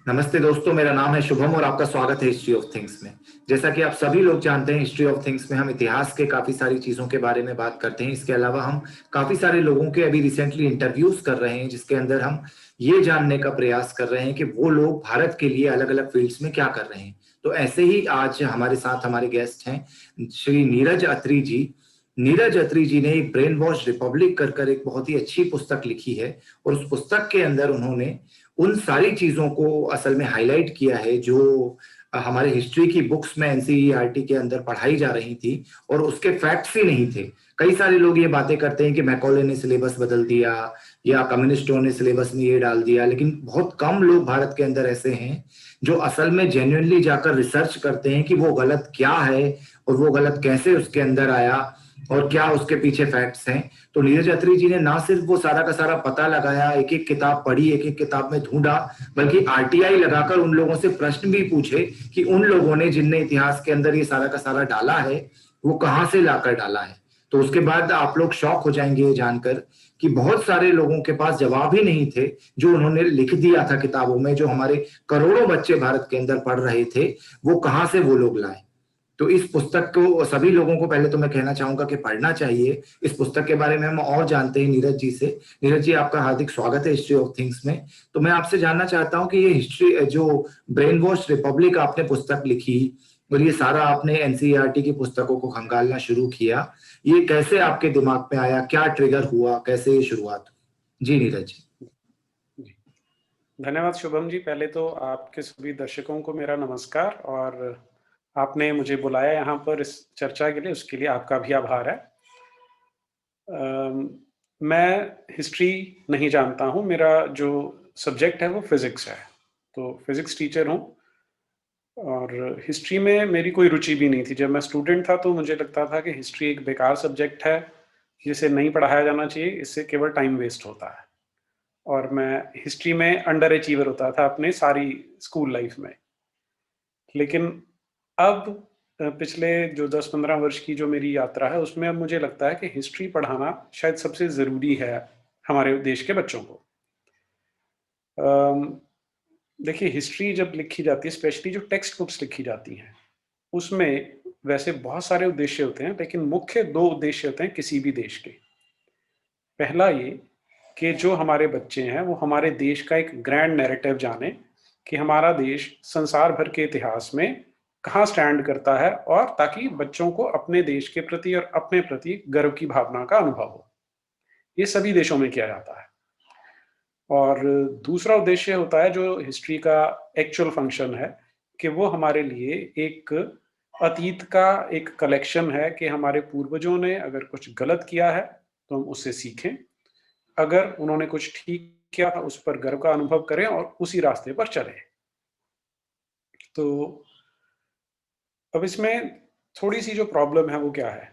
नमस्ते दोस्तों, मेरा नाम है शुभम और आपका स्वागत है हिस्ट्री ऑफ थिंग्स में। जैसा कि आप सभी लोग जानते हैं, हिस्ट्री ऑफ थिंग्स में हम इतिहास के काफी सारी चीजों के बारे में बात करते हैं। इसके अलावा हम काफी सारे लोगों के अभी रिसेंटली इंटरव्यूज कर रहे हैं, जिसके अंदर हम ये जानने का प्रयास कर रहे हैं कि वो लोग भारत के लिए अलग अलग फील्ड्स में क्या कर रहे हैं। तो ऐसे ही आज हमारे साथ हमारे गेस्ट हैं श्री नीरज अत्री जी। नीरज अत्री जी ने एक ब्रेन वॉश रिपब्लिक कर एक बहुत ही अच्छी पुस्तक लिखी है, और उस पुस्तक के अंदर उन्होंने उन सारी चीजों को असल में हाईलाइट किया है जो हमारे हिस्ट्री की बुक्स में एनसीईआरटी के अंदर पढ़ाई जा रही थी, और उसके फैक्ट्स ही नहीं थे। कई सारे लोग ये बातें करते हैं कि मैकॉले ने सिलेबस बदल दिया या कम्युनिस्टों ने सिलेबस में ये डाल दिया, लेकिन बहुत कम लोग भारत के अंदर ऐसे हैं जो असल में जेन्युइनली जाकर रिसर्च करते हैं कि वो गलत क्या है और वो गलत कैसे उसके अंदर आया और क्या उसके पीछे फैक्ट्स हैं। तो नीरज अत्री जी ने ना सिर्फ वो सारा का सारा पता लगाया, एक एक किताब पढ़ी, एक एक किताब में ढूंढा, बल्कि आरटीआई लगाकर उन लोगों से प्रश्न भी पूछे कि उन लोगों ने जिनने इतिहास के अंदर ये सारा का सारा डाला है वो कहाँ से लाकर डाला है। तो उसके बाद आप लोग शॉक हो जाएंगे ये जानकर कि बहुत सारे लोगों के पास जवाब ही नहीं थे जो उन्होंने लिख दिया था किताबों में, जो हमारे करोड़ों बच्चे भारत के अंदर पढ़ रहे थे, वो कहाँ से वो लोग लाए। तो इस पुस्तक को सभी लोगों को पहले तो मैं कहना चाहूंगा कि पढ़ना चाहिए। इस पुस्तक के बारे में हम और जानते हैं नीरज जी से। नीरज जी, आपका हार्दिक स्वागत है हिस्ट्री ऑफ थिंग्स में। तो मैं आपसे जानना चाहता हूं कि ये हिस्ट्री जो ब्रेन वॉश रिपब्लिक आपने पुस्तक लिखी और ये सारा आपने एनसीईआरटी की पुस्तकों को खंगालना शुरू किया, ये कैसे आपके दिमाग में आया, क्या ट्रिगर हुआ, कैसे ये शुरुआत हुई? जी नीरज जी। जी, धन्यवाद शुभम जी। पहले तो आपके सभी दर्शकों को मेरा नमस्कार, और आपने मुझे बुलाया यहाँ पर इस चर्चा के लिए, उसके लिए आपका भी आभार है। मैं हिस्ट्री नहीं जानता हूँ, मेरा जो सब्जेक्ट है वो फिज़िक्स है, तो फिज़िक्स टीचर हूँ, और हिस्ट्री में मेरी कोई रुचि भी नहीं थी। जब मैं स्टूडेंट था तो मुझे लगता था कि हिस्ट्री एक बेकार सब्जेक्ट है, जिसे नहीं पढ़ाया जाना चाहिए, इससे केवल टाइम वेस्ट होता है। और मैं हिस्ट्री में अंडर अचीवर होता था अपने सारी स्कूल लाइफ में। लेकिन अब पिछले जो 10-15 वर्ष की जो मेरी यात्रा है, उसमें अब मुझे लगता है कि हिस्ट्री पढ़ाना शायद सबसे ज़रूरी है हमारे देश के बच्चों को। अम, देखिए, हिस्ट्री जब लिखी जाती है, स्पेशली जो टेक्स्ट बुक्स लिखी जाती हैं, उसमें वैसे बहुत सारे उद्देश्य होते हैं, लेकिन मुख्य 2 उद्देश्य होते हैं किसी भी देश के। पहला ये कि जो हमारे बच्चे हैं वो हमारे देश का एक ग्रैंड नैरेटिव जाने कि हमारा देश संसार भर के इतिहास में कहाँ स्टैंड करता है, और ताकि बच्चों को अपने देश के प्रति और अपने प्रति गर्व की भावना का अनुभव हो। ये सभी देशों में किया जाता है। और दूसरा उद्देश्य होता है जो हिस्ट्री का एक्चुअल फंक्शन है, कि वो हमारे लिए एक अतीत का एक कलेक्शन है कि हमारे पूर्वजों ने अगर कुछ गलत किया है तो हम उससे सीखें, अगर उन्होंने कुछ ठीक किया उस पर गर्व का अनुभव करें और उसी रास्ते पर चलें। तो अब इसमें थोड़ी-सी जो प्रॉब्लम है वो क्या है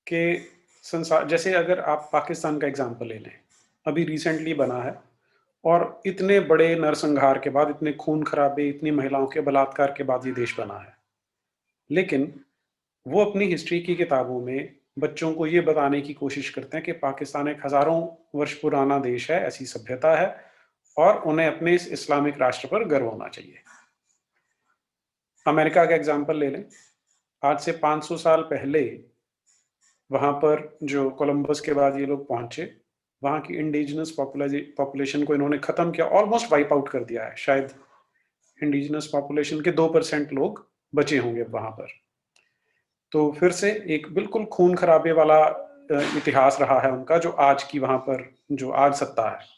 कि संसार, जैसे अगर आप पाकिस्तान का एग्ज़ाम्पल ले लें, अभी रिसेंटली बना है, और इतने बड़े नरसंहार के बाद, इतने खून-खराबे, इतनी महिलाओं के बलात्कार के बाद ये देश बना है। लेकिन वो अपनी हिस्ट्री की किताबों में बच्चों को ये बताने की कोशिश करते हैं कि पाकिस्तान एक हज़ारों वर्ष पुराना देश है, ऐसी सभ्यता है, और उन्हें अपने इस इस्लामिक राष्ट्र पर गर्व होना चाहिए। अमेरिका का एग्ज़ाम्पल ले लें, आज से 500 साल पहले वहाँ पर जो कोलंबस के बाद ये लोग पहुँचे, वहाँ की इंडिजिनस पॉपुलेशन को इन्होंने ख़त्म किया, ऑलमोस्ट वाइप आउट कर दिया है। शायद इंडिजिनस पॉपुलेशन के 2% लोग बचे होंगे वहाँ पर। तो फिर से एक बिल्कुल खून-खराबे वाला इतिहास रहा है उनका, जो आज की वहाँ पर जो आज सत्ता है।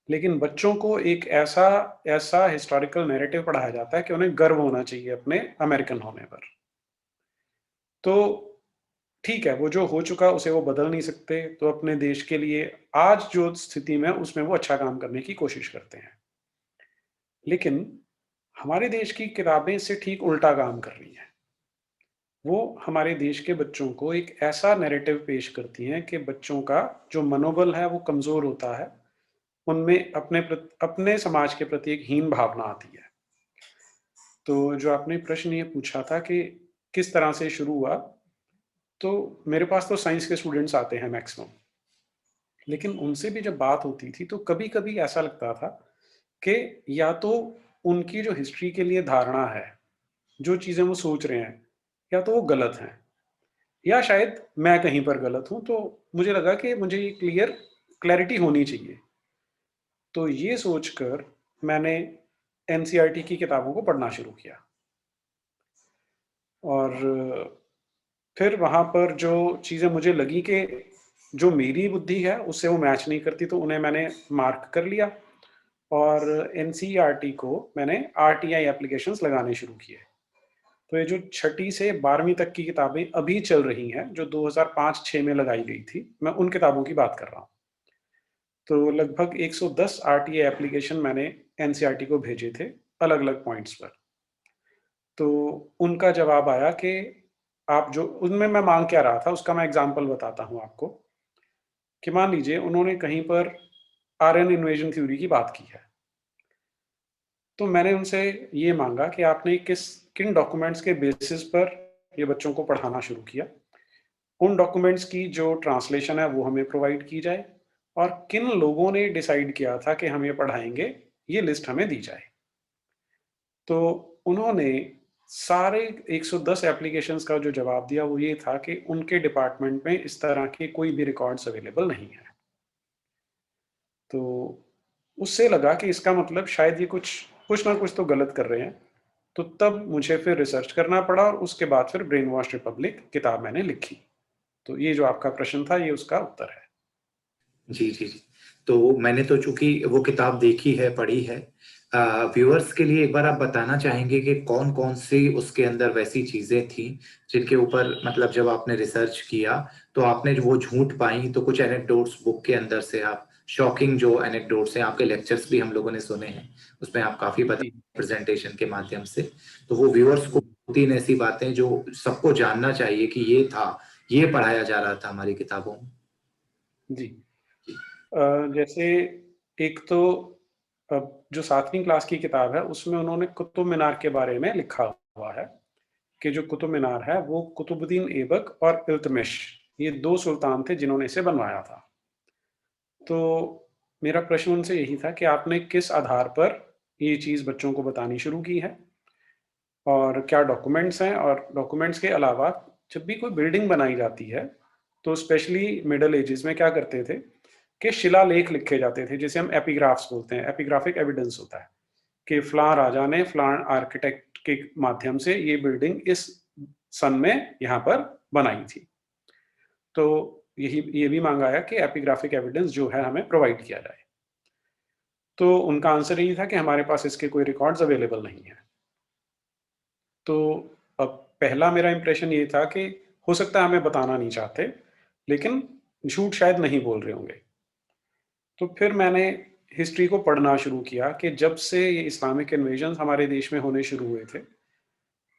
लेकिन बच्चों को एक ऐसा ऐसा हिस्टोरिकल नैरेटिव पढ़ाया जाता है कि उन्हें गर्व होना चाहिए अपने अमेरिकन होने पर। तो ठीक है, वो जो हो चुका उसे वो बदल नहीं सकते, तो अपने देश के लिए आज जो स्थिति में है उसमें वो अच्छा काम करने की कोशिश करते हैं। लेकिन हमारे देश की किताबें इससे ठीक उल्टा काम कर रही हैं। वो हमारे देश के बच्चों को एक ऐसा नैरेटिव पेश करती हैं कि बच्चों का जो मनोबल है वो कमज़ोर होता है, उनमें अपने समाज के प्रति एक हीन भावना आती है। तो जो आपने प्रश्न ये पूछा था कि किस तरह से शुरू हुआ, तो मेरे पास तो साइंस के स्टूडेंट्स आते हैं मैक्सिमम, लेकिन उनसे भी जब बात होती थी तो कभी-कभी ऐसा लगता था कि या तो उनकी जो हिस्ट्री के लिए धारणा है, जो चीज़ें वो सोच रहे हैं, या तो वो गलत हैं, या शायद मैं कहीं पर गलत हूँ। तो मुझे लगा कि मुझे ये क्लैरिटी होनी चाहिए। तो ये सोचकर मैंने एनसीईआरटी की किताबों को पढ़ना शुरू किया, और फिर वहाँ पर जो चीज़ें मुझे लगी कि जो मेरी बुद्धि है उससे वो मैच नहीं करती, तो उन्हें मैंने मार्क कर लिया, और एनसीईआरटी को मैंने आरटीआई एप्लीकेशंस लगाने शुरू किए। तो ये जो छठी से 12वीं तक की किताबें अभी चल रही हैं, जो 2005-6 में लगाई गई थी, मैं उन किताबों की बात कर रहा हूँ। तो लगभग 110 आरटीआई एप्लीकेशन मैंने एनसीईआरटी को भेजे थे, अलग-अलग पॉइंट्स पर। तो उनका जवाब आया कि आप जो उनमें मैं माँग क्या रहा था, उसका मैं एग्ज़ाम्पल बताता हूँ आपको, कि मान लीजिए उन्होंने कहीं पर आर्यन इन्वेजन थ्योरी की बात की है। तो मैंने उनसे ये माँगा कि आपने किन डॉक्यूमेंट्स के बेसिस पर ये बच्चों को पढ़ाना शुरू किया? उन डॉक्यूमेंट्स की जो ट्रांसलेशन है वो हमें प्रोवाइड की जाए, और किन लोगों ने डिसाइड किया था कि हम ये पढ़ाएँगे, ये लिस्ट हमें दी जाए। तो उन्होंने सारे 110 एप्लीकेशंस का जो जवाब दिया वो ये था कि उनके डिपार्टमेंट में इस तरह के कोई भी रिकॉर्ड्स अवेलेबल नहीं है। तो उससे लगा कि इसका मतलब शायद ये कुछ कुछ ना कुछ तो गलत कर रहे हैं। तो तब मुझे फिर रिसर्च करना पड़ा, और उसके बाद फिर ब्रेन वॉश रिपब्लिक किताब मैंने लिखी। तो ये जो आपका प्रश्न था, ये उसका उत्तर है। जी, जी, जी। तो मैंने तो चूँकि वो किताब देखी है, पढ़ी है। व्यूअर्स के लिए एक बार आप बताना चाहेंगे कि कौन-कौन सी उसके अंदर वैसी चीज़ें थी, जिनके ऊपर मतलब जब आपने रिसर्च किया, तो आपने जो वो झूठ पाई, तो कुछ एनेक्डोट्स बुक के अंदर से आप शॉकिंग जो एनेक्डोट्स हैं, आपके लेक्चर्स भी हम लोगों ने सुने हैं, उसमें आप काफ़ी जी, बताते प्रेज़ेंटेशन के माध्यम से। तो वो व्यूअर्स को जी, 2-3 ऐसी बातें जो सबको जानना चाहिए कि ये था, ये पढ़ाया जा रहा था हमारी किताबों में। जी। जैसे एक तो जो 7वीं क्लास की किताब है, उसमें उन्होंने कुतुब मीनार के बारे में लिखा हुआ है, कि जो कुतुब मीनार है, वो कुतुबुद्दीन ऐबक और इल्तमिश, ये 2 सुल्तान थे जिन्होंने इसे बनवाया था। तो मेरा प्रश्न उनसे यही था कि आपने किस आधार पर ये चीज़ बच्चों को बतानी शुरू की है? और क्या डॉक्यूमेंट्स हैं? और डॉक्यूमेंट्स के अलावा जब भी कोई बिल्डिंग बनाई जाती है, तो स्पेशली मिडल एजेस में क्या करते थे कि शिलालेख लिखे जाते थे, जिसे हम एपिग्राफ्स बोलते हैं, एपिग्राफिक एविडेंस होता है, कि फलाँ राजा ने फलाँ आर्किटेक्ट के माध्यम से ये बिल्डिंग इस सन में यहाँ पर बनाई थी। तो ये भी माँगा गया कि एपिग्राफिक एविडेंस जो है हमें प्रोवाइड किया जाए। तो उनका आंसर यही था कि हमारे पास इसके कोई रिकॉर्ड्स अवेलेबल नहीं है। तो अब पहला मेरा इंप्रेशन ये था कि हो सकता है हमें बताना नहीं चाहते, लेकिन झूठ शायद नहीं बोल रहे होंगे। तो फिर मैंने हिस्ट्री को पढ़ना शुरू किया कि जब से ये इस्लामिक इन्वेजन्स हमारे देश में होने शुरू हुए थे,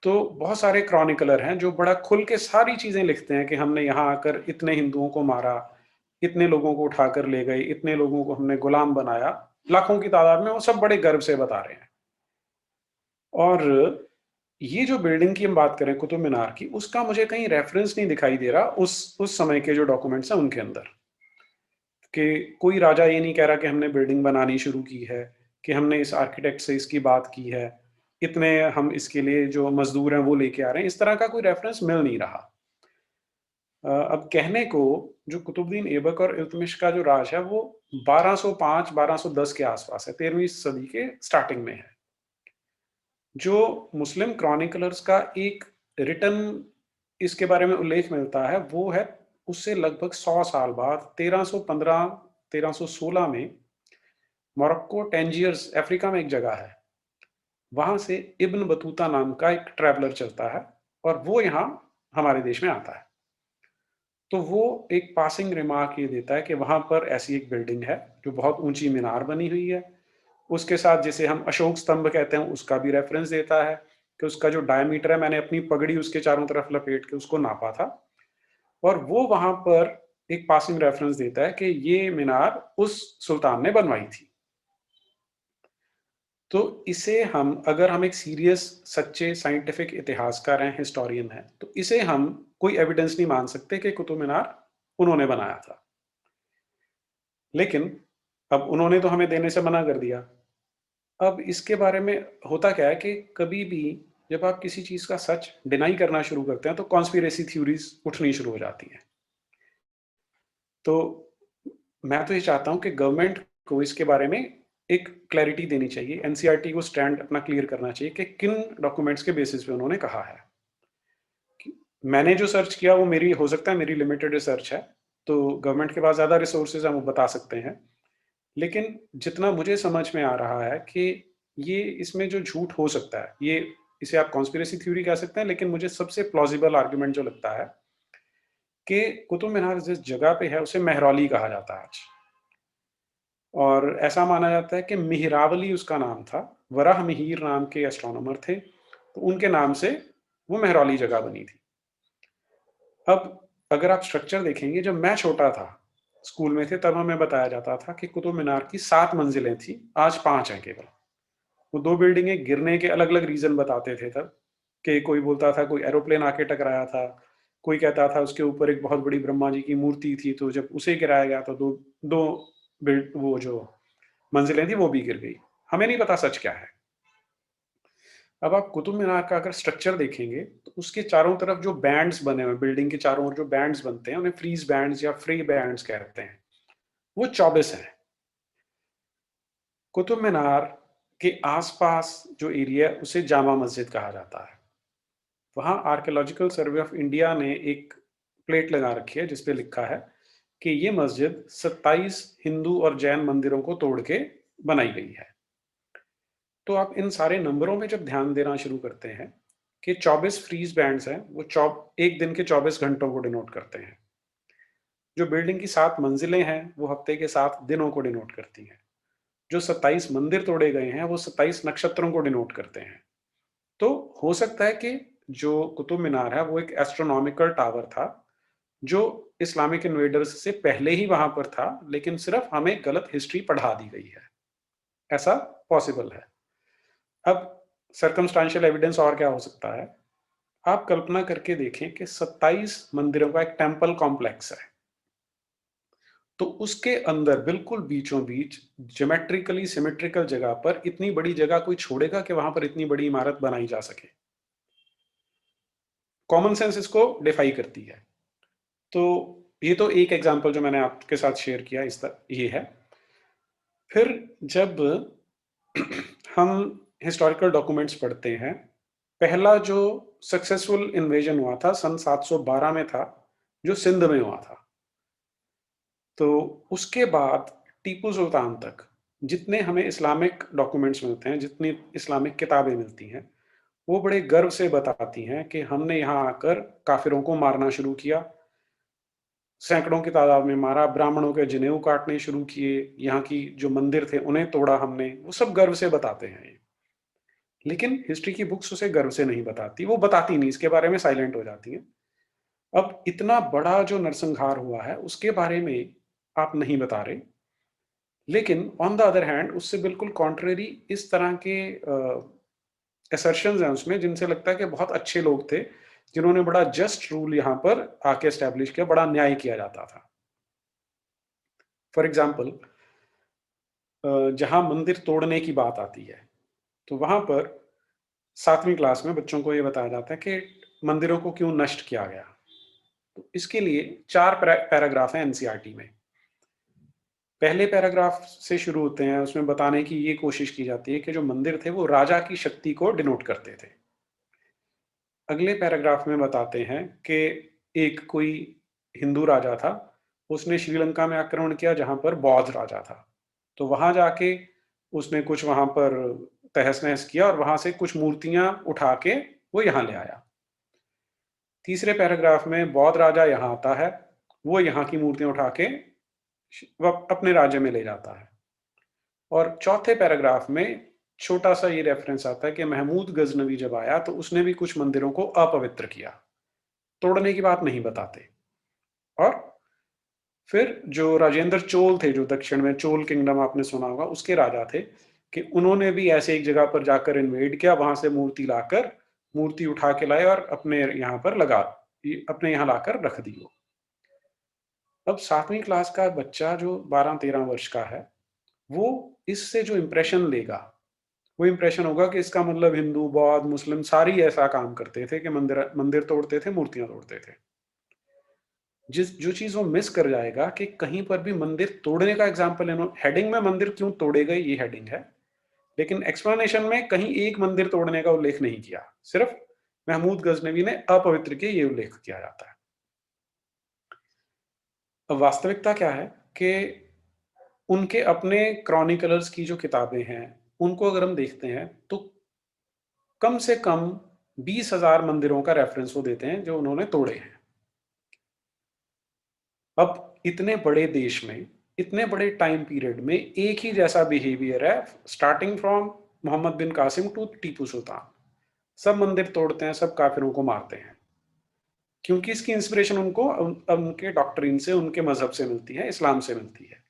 तो बहुत सारे क्रॉनिकलर हैं जो बड़ा खुल के सारी चीज़ें लिखते हैं कि हमने यहाँ आकर इतने हिंदुओं को मारा, इतने लोगों को उठाकर ले गए, इतने लोगों को हमने गुलाम बनाया, लाखों की तादाद में, वो सब बड़े गर्व से बता रहे हैं। और ये जो बिल्डिंग की हम बात करें कुतुब मीनार की, उसका मुझे कहीं रेफरेंस नहीं दिखाई दे रहा उस समय के जो डॉक्यूमेंट्स हैं उनके अंदर, कि कोई राजा ये नहीं कह रहा कि हमने बिल्डिंग बनानी शुरू की है, कि हमने इस आर्किटेक्ट से इसकी बात की है, इतने हम इसके लिए जो मज़दूर हैं वो लेके आ रहे हैं, इस तरह का कोई रेफरेंस मिल नहीं रहा। अब कहने को जो कुतुबुद्दीन ऐबक और इल्तुतमिश का जो राज है वो 1205-1210 के आस-पास है, 13वीं सदी के स्टार्टिंग में है। जो मुस्लिम क्रॉनिकलर्स का एक रिटन इसके बारे में उल्लेख मिलता है, वो है उससे लगभग 100 साल बाद 1315-1316 में मोरक्को टैंजियर्स अफ्रीका में एक जगह है। वहाँ से इब्न बतूता नाम का एक ट्रैवलर चलता है, और वो यहाँ हमारे देश में आता है। तो वो एक पासिंग रिमार्क ये देता है कि वहाँ पर ऐसी एक बिल्डिंग है, जो बहुत ऊँची मीनार बनी हुई है। उसके साथ जिसे हम अशोक स्तंभ कहते हैं, उसका भी रेफ़रेंस देता है कि उसका जो डायमीटर है, मैंने अपनी पगड़ी उसके चारों तरफ लपेट के उसको नापा था, और वो वहाँ पर एक पासिंग रेफ़रेंस देता है कि ये मीनार उस सुल्तान ने बनवाई थी। तो इसे हम, अगर हम एक सीरियस सच्चे साइंटिफिक इतिहासकार हैं, हिस्टोरियन हैं, तो इसे हम कोई एविडेंस नहीं मान सकते कि कुतुब मीनार उन्होंने बनाया था। लेकिन अब उन्होंने तो हमें देने से मना कर दिया। अब इसके बारे में होता क्या है कि कभी भी जब आप किसी चीज़ का सच डिनाई करना शुरू करते हैं, तो कॉन्स्पिरेसी थ्योरीज़ उठनी शुरू हो जाती हैं। तो मैं तो ये चाहता हूँ कि गवर्नमेंट को इसके बारे में एक क्लैरिटी देनी चाहिए। एनसीईआरटी को स्टैंड अपना क्लियर करना चाहिए कि किन डॉक्यूमेंट्स के बेसिस पे उन्होंने कहा है। कि मैंने जो सर्च किया वो मेरी हो सकता है मेरी लिमिटेड रिसर्च है, तो गवर्नमेंट के पास ज़्यादा रिसोर्सेज़ हैं, वो बता सकते हैं। लेकिन जितना मुझे समझ में आ रहा है कि ये इसमें जो झूठ हो सकता है, ये इसे आप कॉन्स्पिरेसी थ्योरी कह सकते हैं, लेकिन मुझे सबसे प्लॉजिबल आर्गुमेंट जो लगता है कि कुतुब मीनार जिस जगह पे है, उसे मेहरौली कहा जाता है आज। और ऐसा माना जाता है कि मिहिरावली उसका नाम था, वराहमिहिर नाम के एस्ट्रोनॉमर थे, तो उनके नाम से वो मेहरौली जगह बनी थी। अब अगर आप स्ट्रक्चर देखेंगे, जब मैं छोटा था, स्कूल में थे, तब हमें बताया जाता था कि कुतुब मीनार की 7 मंजिलें थी, आज 5 हैं केवल। वो 2 बिल्डिंगें गिरने के अलग-अलग रीज़न बताते थे तब, कि कोई बोलता था कोई एरोप्लेन आके टकराया था, कोई कहता था उसके ऊपर एक बहुत बड़ी ब्रह्मा जी की मूर्ति थी, तो जब उसे गिराया गया तो 2 बिल्ड वो जो मंजिलें थी वो भी गिर गई। हमें नहीं पता सच क्या है। अब आप कुतुब मीनार का अगर स्ट्रक्चर देखेंगे, तो उसके चारों तरफ जो बैंड्स बने हुए हैं, बिल्डिंग के चारों ओर जो बैंड्स बनते हैं, उन्हें फ्रीज़ बैंड्स या फ्री बैंड्स कहते हैं। वो 24 हैं। कुतुब मीनार के आस-पास जो एरिया है, उसे जामा मस्जिद कहा जाता है। वहाँ आर्कियोलॉजिकल सर्वे ऑफ इंडिया ने एक प्लेट लगा रखी है, जिस पे लिखा है कि ये मस्जिद 27 हिंदू और जैन मंदिरों को तोड़ के बनाई गई है। तो आप इन सारे नंबरों में जब ध्यान देना शुरू करते हैं कि 24 फ्रीज़ बैंड्स हैं, वो चौ एक दिन के 24 घंटों को डिनोट करते हैं। जो बिल्डिंग की 7 मंजिलें हैं, वो हफ्ते के 7 दिनों को डिनोट करती हैं। जो 27 मंदिर तोड़े गए हैं, वो 27 नक्षत्रों को डिनोट करते हैं। तो हो सकता है कि जो कुतुब मीनार है, वो एक एस्ट्रोनॉमिकल टावर था, जो इस्लामिक इन्वेडर्स से पहले ही वहाँ पर था, लेकिन सिर्फ़ हमें गलत हिस्ट्री पढ़ा दी गई है। ऐसा पॉसिबल है। अब सर्कमस्टेंशियल एविडेंस और क्या हो सकता है? आप कल्पना करके देखें कि 27 मंदिरों का एक टेम्पल कॉम्प्लेक्स है। तो उसके अंदर बिल्कुल बीचों-बीच ज्योमेट्रिकली सिमेट्रिकल जगह पर इतनी बड़ी जगह कोई छोड़ेगा कि वहाँ पर इतनी बड़ी इमारत बनाई जा सके? कॉमन सेंस इसको डिफाई करती है। तो ये तो एक एग्ज़ाम्पल जो मैंने आपके साथ शेयर किया ये है। फिर जब हम हिस्टोरिकल डॉक्यूमेंट्स पढ़ते हैं, पहला जो सक्सेसफुल इन्वेजन हुआ था सन 712 में था, जो सिंध में हुआ था। तो उसके बाद टीपू सुल्तान तक जितने हमें इस्लामिक डॉक्यूमेंट्स मिलते हैं, जितनी इस्लामिक किताबें मिलती हैं, वो बड़े गर्व से बताती हैं कि हमने यहाँ आकर काफ़िरों को मारना शुरू किया, सैकड़ों की तादाद में मारा, ब्राह्मणों के जनेऊ काटने शुरू किए, यहाँ की जो मंदिर थे उन्हें तोड़ा हमने, वो सब गर्व से बताते हैं ये। लेकिन हिस्ट्री की बुक्स उसे गर्व से नहीं बताती, वो बताती नहीं, इसके बारे में साइलेंट हो जाती हैं। अब इतना बड़ा जो नरसंहार हुआ है, उसके बारे में आप नहीं बता रहे, लेकिन ऑन द अदर हैंड उससे बिल्कुल कॉन्ट्ररी इस तरह के असर्शंस हैं उसमें जिनसे लगता है कि बहुत अच्छे लोग थे, जिन्होंने बड़ा जस्ट रूल यहाँ पर आके एस्टैब्लिश किया, बड़ा न्याय किया जाता था। फॉर एग्ज़ाम्पल जहाँ मंदिर तोड़ने की बात आती है, तो वहाँ पर 7वीं क्लास में बच्चों को ये बताया जाता है कि मंदिरों को क्यों नष्ट किया गया। तो इसके लिए 4 पैराग्राफ हैं एनसीईआरटी में। पहले पैराग्राफ से शुरू होते हैं, उसमें बताने की ये कोशिश की जाती है कि जो मंदिर थे, वो राजा की शक्ति को डिनोट करते थे। अगले पैराग्राफ में बताते हैं कि एक कोई हिंदू राजा था, उसने श्रीलंका में आक्रमण किया जहाँ पर बौद्ध राजा था। तो वहाँ जाके उसने कुछ वहाँ पर तहस-नहस किया और वहाँ से कुछ मूर्तियाँ उठा के वो यहाँ ले आया। तीसरे पैराग्राफ में बौद्ध राजा यहाँ आता है, वो यहाँ की मूर्तियाँ उठा के वो अपने राज्य में ले जाता है। और चौथे पैराग्राफ में छोटा-सा ये रेफ़रेंस आता है कि महमूद गज़नवी जब आया तो उसने भी कुछ मंदिरों को अपवित्र किया। तोड़ने की बात नहीं बताते। और फिर जो राजेंद्र चोल थे, जो दक्षिण में चोल किंगडम आपने सुना होगा, उसके राजा थे कि उन्होंने भी ऐसे एक जगह पर जाकर इन्वेड किया, वहाँ से मूर्ति लाकर मूर्ति उठा के लाए और अपने यहाँ लाकर रख दी वो। अब 7वीं क्लास का बच्चा जो 12-13 वर्ष का है, वो इससे जो इम्प्रेशन लेगा, वो इंप्रेशन होगा कि इसका मतलब हिंदू, बौद्ध, मुस्लिम सारी ऐसा काम करते थे कि मंदिर मंदिर तोड़ते थे, मूर्तियाँ तोड़ते थे। जो चीज़ वो मिस कर जाएगा कि कहीं पर भी मंदिर तोड़ने का एग्ज़ाम्पल हेडिंग में मंदिर क्यों तोड़े गए ये हेडिंग है, लेकिन एक्सप्लेनेशन में कहीं एक मंदिर तोड़ने का उल्लेख नहीं किया। सिर्फ़ महमूद गज़नवी ने अपवित्र के ये उल्लेख किया जाता है। अब वास्तविकता क्या है कि उनके अपने क्रॉनिकलर्स की जो किताबें हैं, उनको अगर हम देखते हैं, तो कम से कम 20,000 मंदिरों का रेफ़रेंस वो देते हैं, जो उन्होंने तोड़े हैं। अब इतने बड़े देश में, इतने बड़े टाइम पीरियड में एक ही जैसा बिहेवियर है, starting from Mohammad bin Qasim to Tipu Sultan. सब मंदिर तोड़ते हैं, सब काफ़िरों को मारते हैं। क्योंकि इसकी इंस्पिरेशन उनको उनके डॉक्ट्रिन से, उनके मज़हब से मिलती है, इस्लाम से मिलती है।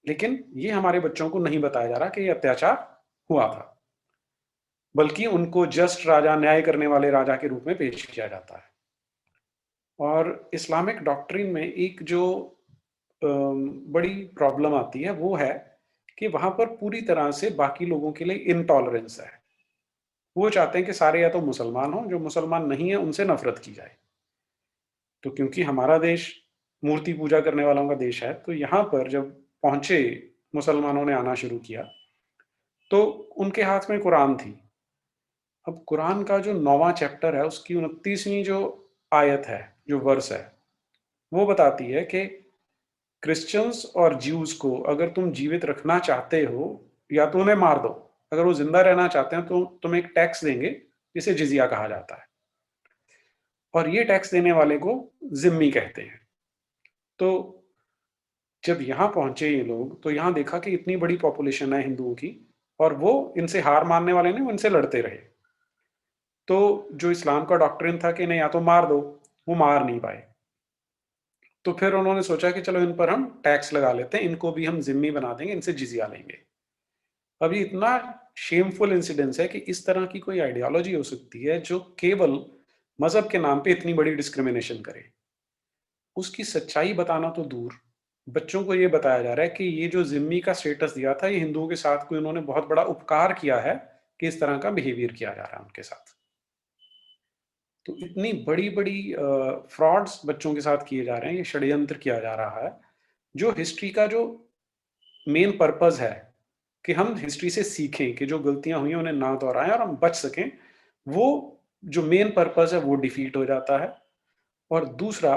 लेकिन ये हमारे बच्चों को नहीं बताया जा रहा कि ये अत्याचार हुआ था, बल्कि उनको जस्ट राजा, न्याय करने वाले राजा के रूप में पेश किया जाता है। और इस्लामिक डॉक्ट्रिन में एक जो बड़ी प्रॉब्लम आती है, वो है कि वहाँ पर पूरी तरह से बाकी लोगों के लिए इंटॉलरेंस है। वो चाहते हैं कि सारे या तो मुसलमान हों, जो मुसलमान नहीं है उनसे नफ़रत की जाए। तो क्योंकि हमारा देश मूर्ति पूजा करने वालों का देश है, तो यहाँ पर जब पहुँचे, मुसलमानों ने आना शुरू किया, तो उनके हाथ में कुरान थी। अब कुरान का जो 9वां चैप्टर है, उसकी 29वीं जो आयत है, जो वर्स है, वो बताती है कि क्रिश्चियंस और ज्यूज़ को अगर तुम जीवित रखना चाहते हो, या तो उन्हें मार दो। अगर वो ज़िंदा रहना चाहते हैं, तो तुम एक टैक्स देंगे, जिसे जिज़िया कहा जाता है। और ये टैक्स देने वाले को ज़िम्मी कहते हैं। तो जब यहाँ पहुँचे ये लोग, तो यहाँ देखा कि इतनी बड़ी पॉपुलेशन है हिंदुओं की, और वो इनसे हार मानने वाले नहीं, वो इनसे लड़ते रहे। तो जो इस्लाम का डॉक्ट्रिन था कि नहीं, या तो मार दो, वो मार नहीं पाए। तो फिर उन्होंने सोचा कि चलो इन पर हम टैक्स लगा लेते हैं, इनको भी हम ज़िम्मी बना देंगे, इनसे जिज़िया लेंगे। अब ये इतना शेमफुल इंसिडेंस है कि इस तरह की कोई आइडियोलॉजी हो सकती है जो केवल मज़हब के नाम पे इतनी बड़ी डिस्क्रिमिनेशन करे। उसकी सच्चाई बताना तो दूर, बच्चों को ये बताया जा रहा है कि ये जो ज़िम्मी का स्टेटस दिया था, ये हिंदुओं के साथ कोई उन्होंने बहुत बड़ा उपकार किया है कि इस तरह का बिहेवियर किया जा रहा है उनके साथ। तो इतनी बड़ी-बड़ी फ्रॉड्स बच्चों के साथ किए जा रहे हैं, ये षड्यंत्र किया जा रहा है, जो हिस्ट्री का जो मेन पर्पज़ है कि हम हिस्ट्री से सीखें कि जो गलतियाँ हुई हैं उन्हें ना दोहराएँ और हम बच सकें, वो जो मेन पर्पज़ है वो डिफीट हो जाता है। और दूसरा,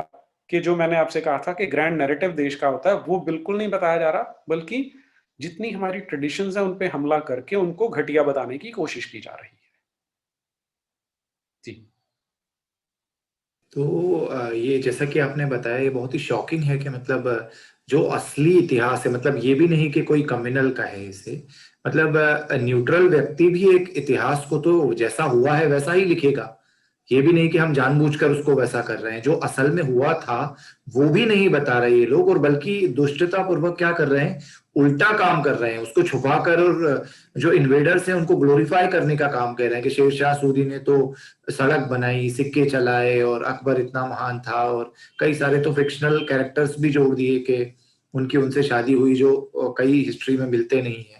कि जो मैंने आपसे कहा था कि ग्रैंड नैरेटिव देश का होता है, वो बिल्कुल नहीं बताया जा रहा, बल्कि जितनी हमारी ट्रेडिशंस हैं उन पे हमला करके उनको घटिया बताने की कोशिश की जा रही है। जी। तो ये जैसा कि आपने बताया, ये बहुत ही शॉकिंग है कि मतलब जो असली इतिहास है, मतलब ये भी नहीं कि कोई कम्युनल का है इसे, मतलब न्यूट्रल व्यक्ति भी एक इतिहास को तो जैसा हुआ है वैसा ही लिखेगा। ये भी नहीं कि हम जानबूझकर उसको वैसा कर रहे हैं। जो असल में हुआ था वो भी नहीं बता रहे ये लोग, और बल्कि दुष्टता पूर्वक क्या कर रहे हैं, उल्टा काम कर रहे हैं, उसको छुपाकर, और जो इन्वेडर्स हैं उनको ग्लोरीफाई करने का काम कर रहे हैं कि शेरशाह सूरी ने तो सड़क बनाई, सिक्के चलाए, और अकबर इतना महान था, और कई सारे तो फिक्शनल कैरेक्टर्स भी जोड़ दिए कि उनकी उनसे शादी हुई, जो कई हिस्ट्री में मिलते नहीं है।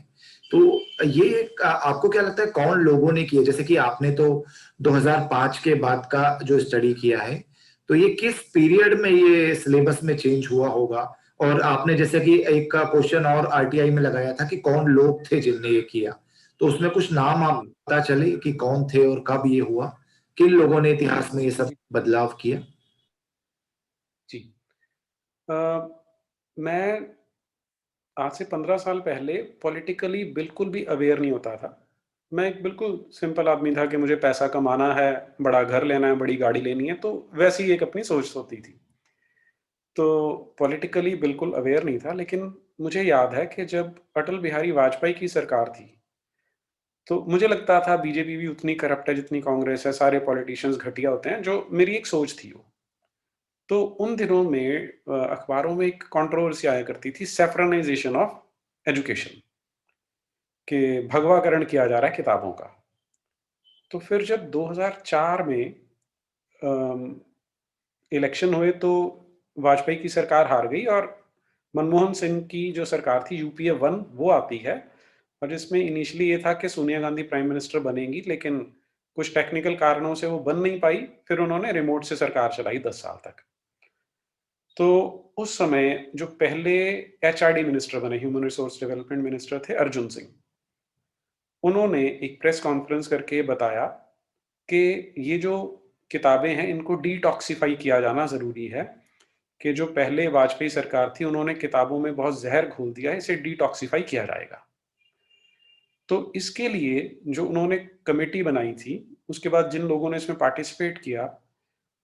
तो ये आपको क्या लगता है कौन लोगों ने किया? जैसे कि आपने तो 2005 के बाद का जो स्टडी किया है, तो ये किस पीरियड में ये सिलेबस में चेंज हुआ होगा? और आपने जैसे कि एक का क्वेश्चन और आरटीआई में लगाया था कि कौन लोग थे जिनने ये किया, तो उसमें कुछ नाम आप हुँ, पता चले कि कौन थे और कब ये हुआ? किन लोगों ने इतिहास में ये सब जी, बदलाव किया? जी। अ, मैं आज से 15 साल पहले पॉलिटिकली बिल्कुल भी अवेयर नहीं होता था। मैं एक बिल्कुल सिंपल आदमी था कि मुझे पैसा कमाना है, बड़ा घर लेना है, बड़ी गाड़ी लेनी है, तो वैसी एक अपनी सोच होती थी। तो पॉलिटिकली बिल्कुल अवेयर नहीं था, लेकिन मुझे याद है कि जब अटल बिहारी वाजपेयी की सरकार थी, तो मुझे लगता था बीजेपी भी उतनी करप्ट है जितनी कांग्रेस है, सारे पॉलिटिशियंस घटिया होते हैं, जो मेरी एक सोच थी वो। तो उन दिनों में अखबारों में एक कंट्रोवर्सी आया करती थी, सैफ्रनाइज़ेशन ऑफ एजुकेशन, कि भगवाकरण किया जा रहा है किताबों का। तो फिर जब 2004 में अम, इलेक्शन हुए, तो वाजपेयी की सरकार हार गई और मनमोहन सिंह की जो सरकार थी, यूपीए 1, वो आती है, और जिसमें इनिशियली ये था कि सोनिया गांधी प्राइम मिनिस्टर बनेंगी, लेकिन कुछ टेक्निकल कारणों से वो बन नहीं पाई। फिर उन्होंने रिमोट से सरकार चलाई 10 साल तक। तो उस समय जो पहले एचआरडी मिनिस्टर बने, ह्यूमन रिसोर्स डेवलपमेंट मिनिस्टर, थे अर्जुन सिंह। उन्होंने एक प्रेस कॉन्फ्रेंस करके बताया कि ये जो किताबें हैं इनको डिटॉक्सिफाई किया जाना ज़रूरी है, कि जो पहले वाजपेयी सरकार थी उन्होंने किताबों में बहुत ज़हर घोल दिया है, इसे डिटॉक्सिफाई किया जाएगा। तो इसके लिए जो उन्होंने कमेटी बनाई थी, उसके बाद जिन लोगों ने इसमें पार्टिसिपेट किया,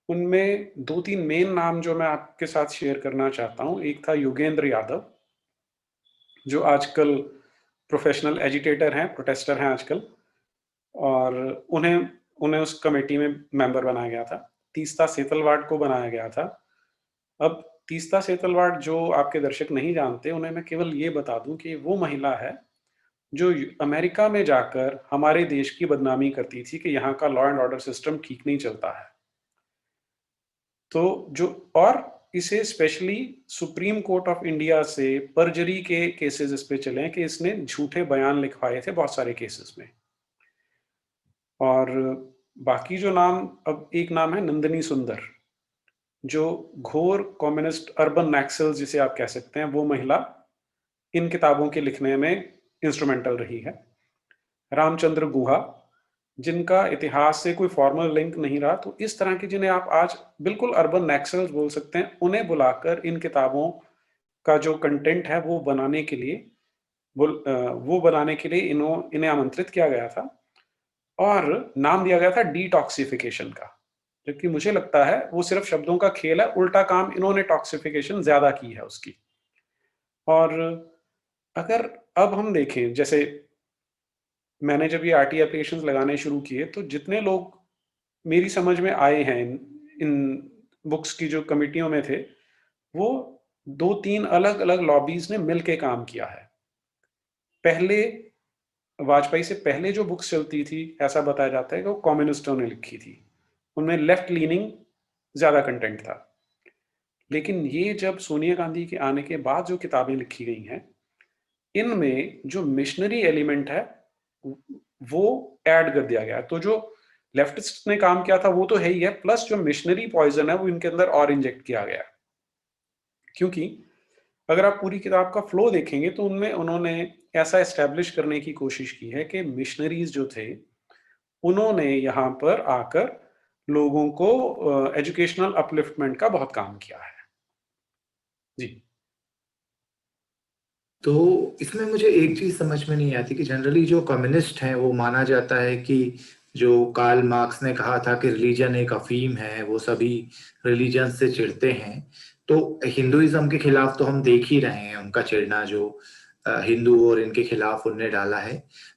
उनमें 2-3 मेन नाम जो मैं आपके साथ शेयर करना चाहता हूँ। एक था योगेंद्र यादव, जो आजकल प्रोफेशनल एजिटेटर हैं, प्रोटेस्टर हैं आजकल, और उन्हें उन्हें उस कमेटी में मेंबर बनाया गया था। तीस्ता सेतलवाड को बनाया गया था। अब तीस्ता सेतलवाड जो आपके दर्शक नहीं जानते, उन्हें मैं केवल ये बता दूं कि वो महिला है जो अमेरिका में जाकर हमारे देश की बदनामी करती थी कि यहाँ का लॉ एंड ऑर्डर सिस्टम ठीक नहीं चलता है। तो जो, और इसे specially supreme court of India से परजरी के केसेस इस पे चले हैं कि इसने झूठे बयान लिखवाए थे बहुत सारे केसेस में। और बाकी जो नाम, अब एक नाम है नंदिनी सुंदर, जो घोर कम्युनिस्ट अर्बन नक्सल्स जिसे आप कह सकते हैं, वो महिला इन किताबों के लिखने में इंस्ट्रूमेंटल रही है। रामचंद्र गुहा, जिनका इतिहास से कोई फॉर्मल लिंक नहीं रहा, तो इस तरह के जिन्हें आप आज बिल्कुल अर्बन नक्सल्स बोल सकते हैं, उन्हें बुलाकर इन किताबों का जो कंटेंट है वो बनाने के लिए इन्हें आमंत्रित किया गया था, और नाम दिया गया था डिटॉक्सिफिकेशन का। जबकि मुझे लगता है वो सिर्फ शब्दों का खेल है, उल्टा काम इन्होंने टॉक्सिफिकेशन ज्यादा की है उसकी। और अगर अब हम देखें, जैसे मैंने जब ये आरटी एप्लीकेशंस लगाने शुरू किए, तो जितने लोग मेरी समझ में आए हैं इन बुक्स की जो कमिटियों में थे, वो 2-3 अलग-अलग लॉबीज ने मिलके काम किया है। पहले वाजपेयी से पहले जो बुक्स चलती थी, ऐसा बताया जाता है कि वो कम्युनिस्टों ने लिखी थी, उनमें लेफ्ट लीनिंग ज्यादा कंटेंट था। लेकिन ये जब सोनिया गांधी के आने के बाद जो किताबें लिखी गई हैं, इनमें जो मिशनरी एलिमेंट है वो ऐड कर दिया गया। तो जो लेफ्टिस्ट ने काम किया था वो तो है ही है, प्लस जो मिशनरी पॉइजन है वो इनके अंदर और इंजेक्ट किया गया। क्योंकि अगर आप पूरी किताब का फ्लो देखेंगे तो उनमें उन्होंने ऐसा एस्टेब्लिश करने की कोशिश की है कि मिशनरीज जो थे उन्होंने यहाँ पर आकर लोगों को एजुकेशनल अपलिफ्टमेंट का बहुत काम किया है। जी। तो इसमें मुझे एक चीज समझ में नहीं आती कि जनरली जो कम्युनिस्ट हैं वो माना जाता है कि जो कार्ल मार्क्स ने कहा था कि रिलीजन एक अफीम है, वो सभी रिलीजन से चिढ़ते हैं। तो हिंदुइज्म के खिलाफ तो हम देख ही रहे हैं उनका चिढ़ना, जो हिंदू और इनके खिलाफ उनने डाला है।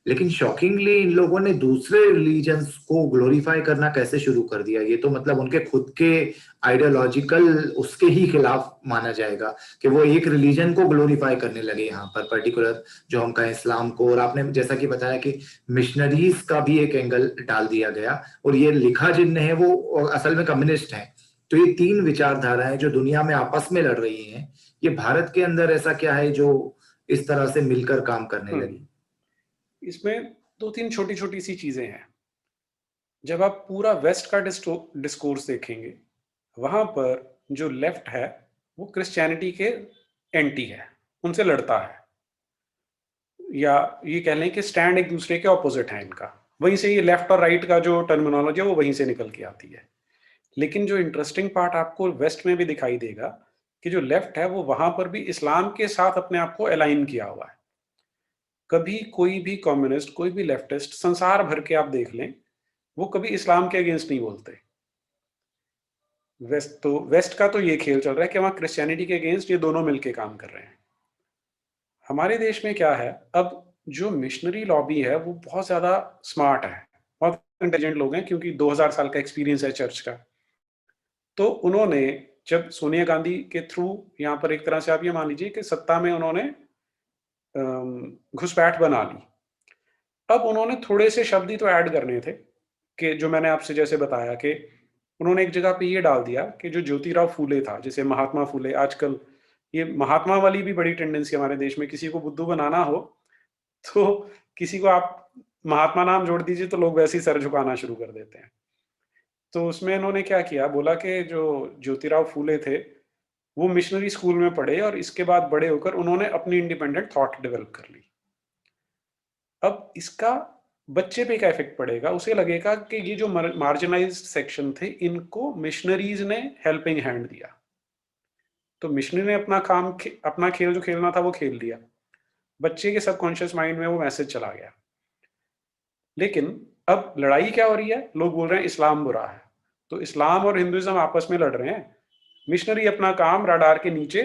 लेकिन शॉकिंगली इन लोगों ने दूसरे रिलीजन्स को ग्लोरीफाई करना कैसे शुरू कर दिया। ये तो मतलब उनके खुद के आइडियोलॉजिकल उसके ही खिलाफ माना जाएगा कि वो एक रिलीजन को ग्लोरीफाई करने लगे यहाँ पर, पर्टिकुलर जो हम कहें इस्लाम को। और आपने जैसा कि बताया कि मिशनरीज का भी एक एंगल डाल दिया गया, और ये लिखा जिनने है वो असल में कम्युनिस्ट हैं। तो ये तीन विचारधाराएं जो दुनिया में आपस में लड़ रही हैं, ये भारत के अंदर ऐसा क्या है जो इस तरह से मिलकर काम करने लगी? इसमें 2-3 छोटी-छोटी सी चीजें हैं। जब आप पूरा वेस्ट का डिस्कोर्स देखेंगे, वहां पर जो लेफ्ट है वो क्रिश्चियनिटी के एंटी है, उनसे लड़ता है, या ये कह लें कि स्टैंड एक दूसरे के ऑपोजिट है इनका। वहीं से ये लेफ्ट और राइट का जो टर्मिनोलॉजी है वो वहीं से निकल के आती है। लेकिन जो इंटरेस्टिंग पार्ट आपको वेस्ट में भी दिखाई देगा कि जो लेफ्ट है वो वहां पर भी इस्लाम के साथ अपने आप को अलाइन किया हुआ है। कभी कोई भी कम्युनिस्ट, कोई भी लेफ्टिस्ट संसार भर के आप देख लें, वो कभी इस्लाम के अगेंस्ट नहीं बोलते। वेस्ट का तो ये खेल चल रहा है कि वहां क्रिश्चियनिटी के अगेंस्ट ये दोनों मिलके काम कर रहे हैं। हमारे देश में क्या है, अब जो मिशनरी लॉबी है वो बहुत ज्यादा स्मार्ट है, बहुत इंटेलिजेंट लोग हैं, क्योंकि 2000 साल का एक्सपीरियंस है चर्च का। तो उन्होंने जब सोनिया गांधी के थ्रू यहाँ पर एक तरह से आप ये मान लीजिए कि सत्ता में उन्होंने घुसपैठ बना ली। अब उन्होंने थोड़े से शब्द ही तो ऐड करने थे, कि जो मैंने आपसे जैसे बताया कि उन्होंने एक जगह पे ये डाल दिया कि जो ज्योतिराव फूले था, जैसे महात्मा फूले, आजकल ये महात्मा वाली भी बड़ी टेंडेंसी हमारे देश में, किसी को बुद्धू बनाना हो तो किसी को आप महात्मा नाम जोड़ दीजिए तो लोग वैसे ही सर झुकाना शुरू कर देते हैं। तो उसमें इन्होंने क्या किया, बोला कि जो ज्योतिराव फूले थे, वो मिशनरी स्कूल में पढ़े और इसके बाद बड़े होकर उन्होंने अपनी इंडिपेंडेंट थॉट डेवलप कर ली। अब इसका बच्चे पे क्या इफ़ेक्ट पड़ेगा? उसे लगेगा कि ये जो मार्जिनलाइज्ड सेक्शन थे, इनको मिशनरीज़ ने हेल्पिंग हैंड दिया। तो मिशनरी ने अपना खेल जो खेलना था वो खेल लिया। बच्चे के सबकॉन्शियस माइंड में वो मैसेज चला गया। लेकिन अब लड़ाई क्या हो रही है? लोग बोल रहे हैं इस्लाम बुरा है। तो इस्लाम और हिंदुइज़्म आपस में लड़ रहे हैं। मिशनरी अपना काम रडार के नीचे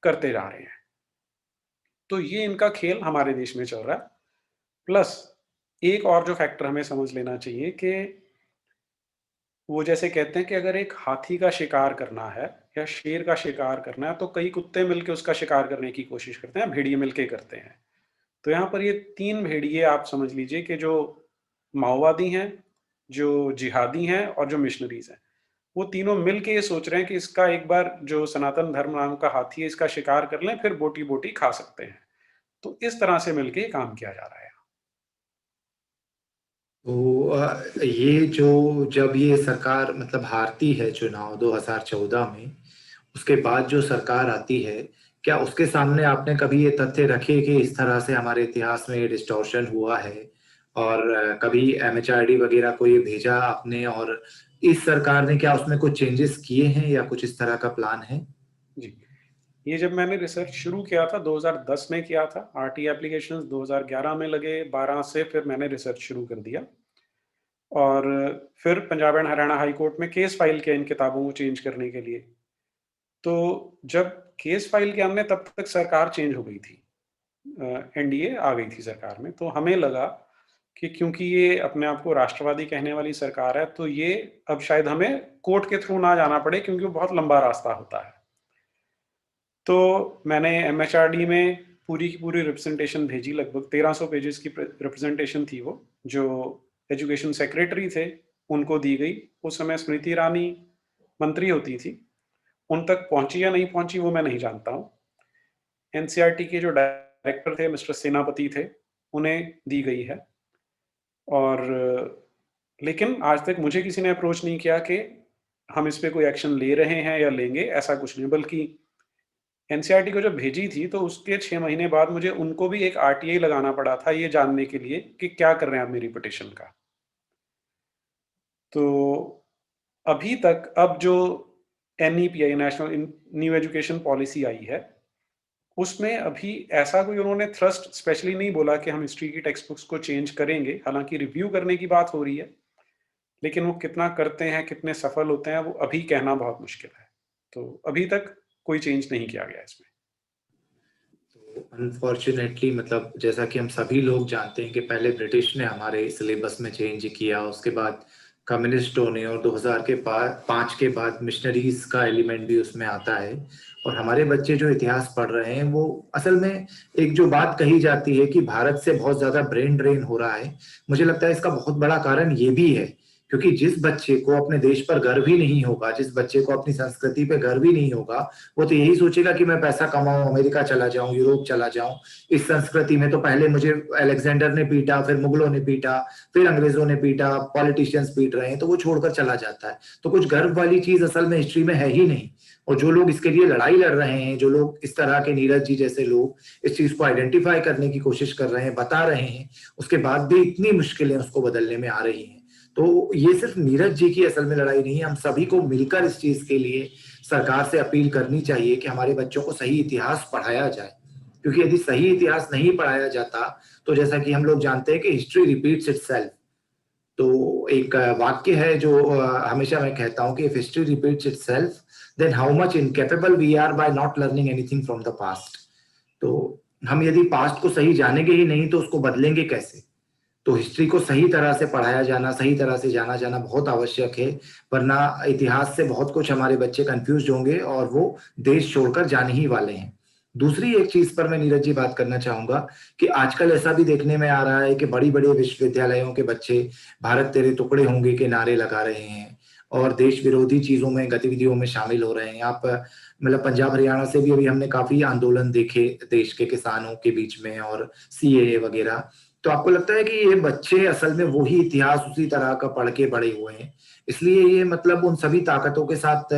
करते जा रहे हैं। तो ये इनका खेल हमारे देश में चल रहा है। प्लस एक और जो फैक्टर हमें समझ लेना चाहिए कि वो जैसे कहते हैं कि अगर एक हाथी का शिकार करना है या शेर का शिकार करना है, तो कई कुत्ते मिलके उसका शिकार करने की कोशिश करते हैं, भेड़िए मिलके करते हैं। तो यहाँ पर ये 3 भेड़िए आप समझ लीजिए कि जो माओवादी हैं, जो जिहादी हैं और जो मिशनरीज़ हैं, वो तीनों मिल के ये सोच रहे हैं कि इसका एक बार जो सनातन धर्म नाम का हाथी है, इसका शिकार कर लें, फिर बोटी-बोटी खा सकते हैं। तो इस तरह से मिलके ये काम किया जा रहा है। तो ये जो जब ये सरकार मतलब हारती है चुनाव 2014 में, उसके बाद जो सरकार आती है, क्या उसके सामने आपने कभी ये तथ्य रखे कि इस तरह से हमारे इतिहास में ये डिस्टॉर्शन हुआ है? और कभी एमएचआरडी वगैरह को ये भेजा आपने, और इस सरकार ने क्या उसमें कुछ चेंजेस किए हैं या कुछ इस तरह का प्लान है? जी। ये जब मैंने रिसर्च शुरू किया था 2010 में किया था, आरटी एप्लीकेशंस 2011 में लगे, 12 से फिर मैंने रिसर्च शुरू कर दिया और फिर Punjab and Haryana high court में केस फाइल किया इन किताबों को चेंज करने के लिए। तो जब केस फाइल किया हमने तब तक सरकार चेंज हो गई थी। एनडीए आ गई थी सरकार में, तो हमें लगा कि क्योंकि ये अपने आप को राष्ट्रवादी कहने वाली सरकार है, तो ये अब शायद हमें कोर्ट के थ्रू ना जाना पड़े क्योंकि वो बहुत लंबा रास्ता होता है। तो मैंने एमएचआरडी में पूरी की पूरी रिप्रेजेंटेशन भेजी, लगभग 1300 पेजेस की रिप्रेजेंटेशन थी वो, जो एजुकेशन सेक्रेटरी थे, उनको दी गई। उस समय स्मृति ईरानी मंत्री होती थी, उन तक पहुंची या नहीं पहुंची वो मैं नहीं जानता हूँ। एनसीईआरटी के जो डायरेक्टर थे, मिस्टर सेनापति थे, उन्हें दी गई है। और लेकिन आज तक मुझे किसी ने अप्रोच नहीं किया कि हम इस पे कोई एक्शन ले रहे हैं या लेंगे, ऐसा कुछ नहीं। बल्कि एनसीईआरटी को जब भेजी थी तो उसके 6 महीने बाद मुझे उनको भी एक आरटीआई लगाना पड़ा था ये जानने के लिए कि क्या कर रहे हैं आप मेरी पिटीशन का। तो अभी तक अब जो एनईपी आई, नेशनल न्यू एजुकेशन पॉलिसी आई है, उसमें अभी ऐसा कोई उन्होंने थ्रस्ट स्पेशली नहीं बोला कि हम हिस्ट्री की टेक्स्ट बुक्स को चेंज करेंगे। हालांकि रिव्यू करने की बात हो रही है, लेकिन वो कितना करते हैं, कितने सफल होते हैं, वो अभी कहना बहुत मुश्किल है। तो अभी तक कोई चेंज नहीं किया गया इसमें। अनफॉर्चुनेटली मतलब जैसा कि हम सभी लोग जानते हैं कि पहले ब्रिटिश ने हमारे सिलेबस में चेंज किया, उसके बाद कम्युनिस्टों ने, और 2000 के 5 के बाद मिशनरीज का एलिमेंट भी उसमें आता है। और हमारे बच्चे जो इतिहास पढ़ रहे हैं वो असल में, एक जो बात कही जाती है कि भारत से बहुत ज्यादा ब्रेन ड्रेन हो रहा है, मुझे लगता है इसका बहुत बड़ा कारण ये भी है। क्योंकि जिस बच्चे को अपने देश पर गर्व ही नहीं होगा, जिस बच्चे को अपनी संस्कृति पे गर्व ही नहीं होगा, वो तो यही सोचेगा कि मैं पैसा कमाऊं, अमेरिका चला जाऊं, यूरोप चला जाऊं। इस संस्कृति में तो पहले मुझे अलेक्जेंडर ने पीटा, फिर मुगलों ने पीटा, फिर अंग्रेजों ने पीटा, पॉलिटिशियंस पीट रहे हैं, तो वो छोड़कर चला जाता है। तो कुछ गर्व वाली चीज असल में हिस्ट्री में है ही नहीं। और जो लोग इसके लिए लड़ाई लड़ रहे हैं, जो लोग इस तरह के नीरज जी जैसे लोग इस चीज को आइडेंटिफाई करने की कोशिश कर रहे हैं, बता रहे हैं, उसके बाद भी इतनी मुश्किलें उसको बदलने में आ रही हैं। तो ये सिर्फ नीरज जी की असल में लड़ाई नहीं है, हम सभी को मिलकर इस चीज के लिए सरकार से अपील करनी चाहिए कि हमारे बच्चों को सही इतिहास पढ़ाया जाए। क्योंकि यदि सही इतिहास नहीं पढ़ाया जाता, तो जैसा कि हम लोग जानते हैं कि हिस्ट्री रिपीट्स इटसेल्फ। तो एक वाक्य है जो हमेशा मैं कहता हूं कि if history repeats itself, then how much incapable we are by not learning anything from the past. तो हम यदि पास्ट को सही जानेंगे ही नहीं तो उसको बदलेंगे कैसे? तो हिस्ट्री को सही तरह से पढ़ाया जाना, सही तरह से जाना जाना बहुत आवश्यक है। वरना इतिहास से बहुत कुछ हमारे बच्चे कंफ्यूज होंगे और वो देश छोड़कर जाने ही वाले हैं। दूसरी एक चीज पर मैं नीरज जी बात करना चाहूंगा कि आजकल ऐसा भी देखने में आ रहा है कि बड़ी बड़ी विश्वविद्यालयों के बच्चे भारत तेरे टुकड़े होंगे के नारे लगा रहे हैं। और देश विरोधी चीजों में, गतिविधियों में शामिल हो रहे हैं। आप मतलब पंजाब हरियाणा से भी अभी हमने काफी आंदोलन देखे देश के किसानों के बीच में, और सीएए वगैरह। तो आपको लगता है कि ये बच्चे असल में वही इतिहास उसी तरह का पढ़ के बड़े हुए हैं, इसलिए ये मतलब उन सभी ताकतों के साथ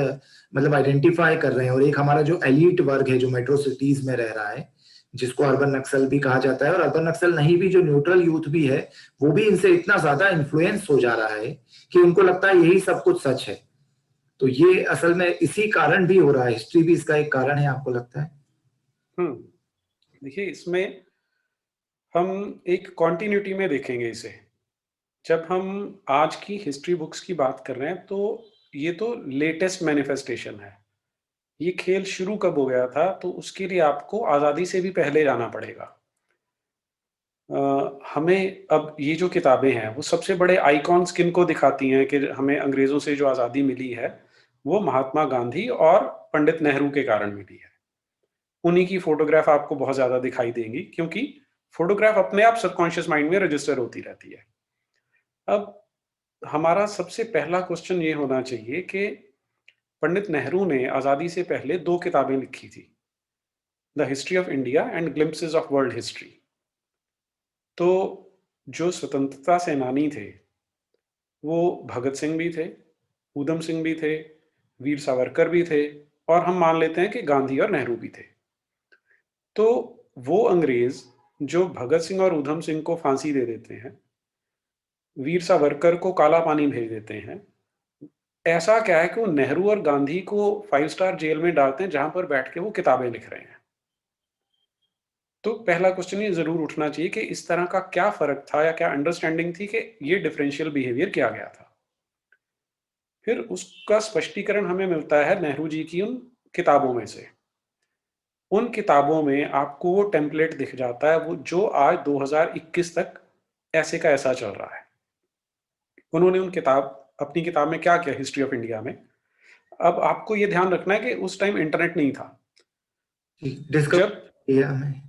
मतलब आइडेंटिफाई कर रहे हैं, और एक हमारा जो एलीट वर्ग है जो मेट्रो सिटीज में रह रहा है, जिसको अर्बन नक्सल भी कहा जाता है, और अर्बन नक्सल नहीं भी, जो न्यूट्रल यूथ भी है, वो भी इनसे इतना ज्यादा इन्फ्लुएंस हो जा रहा है कि उनको लगता है यही सब कुछ सच है। तो ये असल में इसी कारण भी हो रहा है, हिस्ट्री भी इसका एक कारण है, आपको लगता है? देखिए, इसमें हम एक कॉन्टिन्यूटी में देखेंगे इसे। जब हम आज की हिस्ट्री बुक्स की बात कर रहे हैं, तो ये तो लेटेस्ट मैनिफेस्टेशन है। ये खेल शुरू कब हो गया था, तो उसके लिए आपको आज़ादी से भी पहले जाना पड़ेगा। हमें अब ये जो किताबें हैं, वो सबसे बड़े आइकॉन्स किनको दिखाती हैं कि हमें अंग्रेज़ों से जो आज़ादी मिली है, वो महात्मा गांधी और पंडित नेहरू के कारण मिली है। उन्हीं की फ़ोटोग्राफ आपको बहुत ज़्यादा दिखाई देंगी, क्योंकि फ़ोटोग्राफ अपने आप सबकॉन्शियस माइंड में रजिस्टर होती रहती है। अब हमारा सबसे पहला क्वेश्चन ये होना चाहिए कि पंडित नेहरू ने आज़ादी से पहले 2 किताबें लिखी थी, the history of India and glimpses of world history. तो जो स्वतंत्रता सेनानी थे, वो भगत सिंह भी थे, ऊधम सिंह भी थे, वीर सावरकर भी थे, और हम मान लेते हैं कि गांधी और नेहरू भी थे। तो वो अंग्रेज़ जो भगत सिंह और ऊधम सिंह को फांसी दे देते हैं, वीर सावरकर को काला पानी भेज देते हैं, ऐसा क्या है कि वो नेहरू और गांधी को 5 स्टार जेल में डालते हैं, जहाँ पर बैठ के वो किताबें लिख रहे हैं। तो पहला क्वेश्चन ये ज़रूर उठना चाहिए कि इस तरह का क्या फ़र्क था, या क्या अंडरस्टैंडिंग थी कि ये डिफरेंशियल बिहेवियर किया गया था। फिर उसका स्पष्टीकरण हमें मिलता है नेहरू जी की उन किताबों में से। उन किताबों में आपको वो टेम्पलेट दिख जाता है, वो जो आज 2021 तक ऐसे का ऐसा चल रहा है। उन्होंने अपनी किताब में क्या किया हिस्ट्री ऑफ इंडिया में, अब आपको ये ध्यान रखना है कि उस टाइम इंटरनेट नहीं था। डिस्कवरी जब इंडिया में,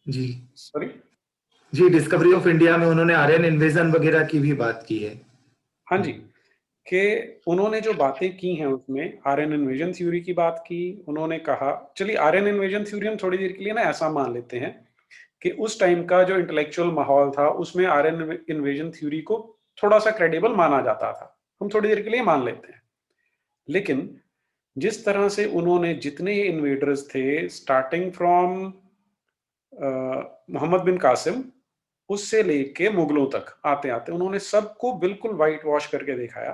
जी सॉरी जी, डिस्कवरी ऑफ इंडिया में उन्होंने आर्यन इन्वेजन वगैरह की भी बात की है। हाँ जी, कि उन्होंने जो बातें की हैं उसमें आर्यन इन्वेजन थ्योरी की बात की। उन्होंने कहा, चलिए आर्यन इन्वेजन थ्योरी हम थोड़ी देर के लिए ना ऐसा मान लेते हैं कि उस टाइम का जो इंटेलेक्चुअल माहौल था, उसमें आर्यन इन्वेजन थ्योरी को थोड़ा-सा क्रेडिबल माना जाता था। हम थोड़ी देर के लिए मान लेते हैं। लेकिन जिस तरह से उन्होंने जितने इन्वेडर्स थे, स्टार्टिंग फ्रॉम मोहम्मद बिन कासिम, उससे लेके मुगलों तक आते-आते उन्होंने सबको बिल्कुल व्हाइट वॉश करके दिखाया